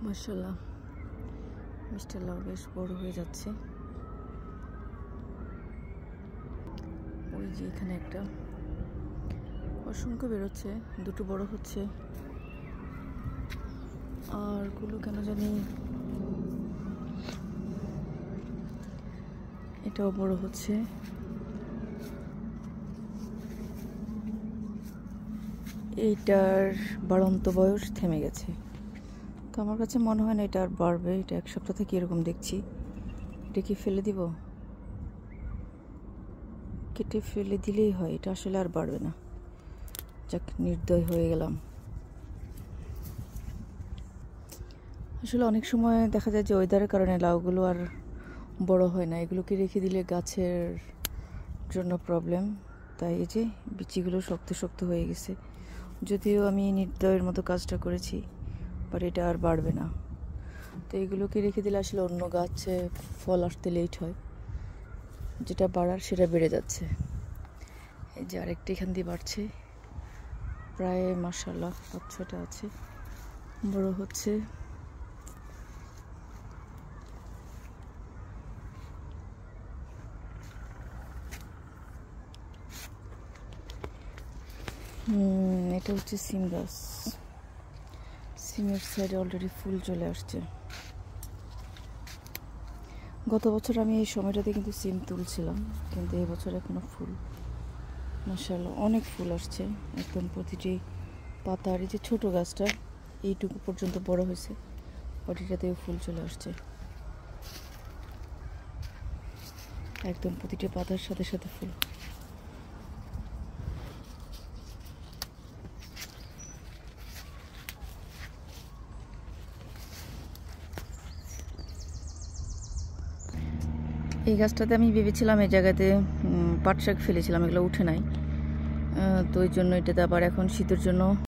মাশাআল্লাহ মিষ্টি লাউ বেশ বড় হয়ে যাচ্ছে। ওই যে এখানে একটা অসংখ্য বেরোচ্ছে, দুটো বড় হচ্ছে, আর গুলো কেন জানি এটাও বড় হচ্ছে। এইটার বাড়ন্ত বয়স থেমে গেছে, তো আমার কাছে মনে হয় না এটা আর বাড়বে। এটা এক সপ্তাহ থেকে এরকম দেখছি। এটা কি ফেলে দিব? কেটে ফেলে দিলেই হয়, এটা আসলে আর বাড়বে না। যাক, নির্দয় হয়ে গেলাম। আসলে অনেক সময় দেখা যায় যে ওয়েদারের কারণে লাউগুলো আর বড় হয় না। এগুলোকে রেখে দিলে গাছের জন্য প্রবলেম। তাই এই যে বিচিগুলো শক্ত শক্ত হয়ে গেছে। যদিও আমি নির্দয়ের মতো কাজটা করেছি, বাট এটা আর বাড়বে না। তো এগুলোকে রেখে দিলে আসলে অন্য গাছে ফল আসতে লেট হয়, যেটা বাড়ার সেটা বেড়ে যাচ্ছে। এই যে আরেকটা এখান দিয়ে বাড়ছে, প্রায় মাশাআল্লাহ 5-6টা আছে, বড় হচ্ছে। এটা হচ্ছে সিম গাছ। সিমের সাইডে অলরেডি ফুল চলে আসছে। গত বছর আমি এই সময়টাতে কিন্তু সিম তুলছিলাম, কিন্তু এই বছর এখনো ফুল। মাশাআল্লাহ অনেক ফুল আসছে, একদম প্রতিটি পাতা। আর এই যে ছোটো গাছটা এইটুকু পর্যন্ত বড় হয়েছে, ওটিটাতেও ফুল চলে আসছে। একদম প্রতিটি পাতার সাথে সাথে ফুল। এই গাছটাতে আমি ভেবেছিলাম এই জায়গাতে পাট শাক ফেলেছিলাম, এগুলো উঠে নাই, তো ওই জন্য এটাতে আবার এখন শীতের জন্য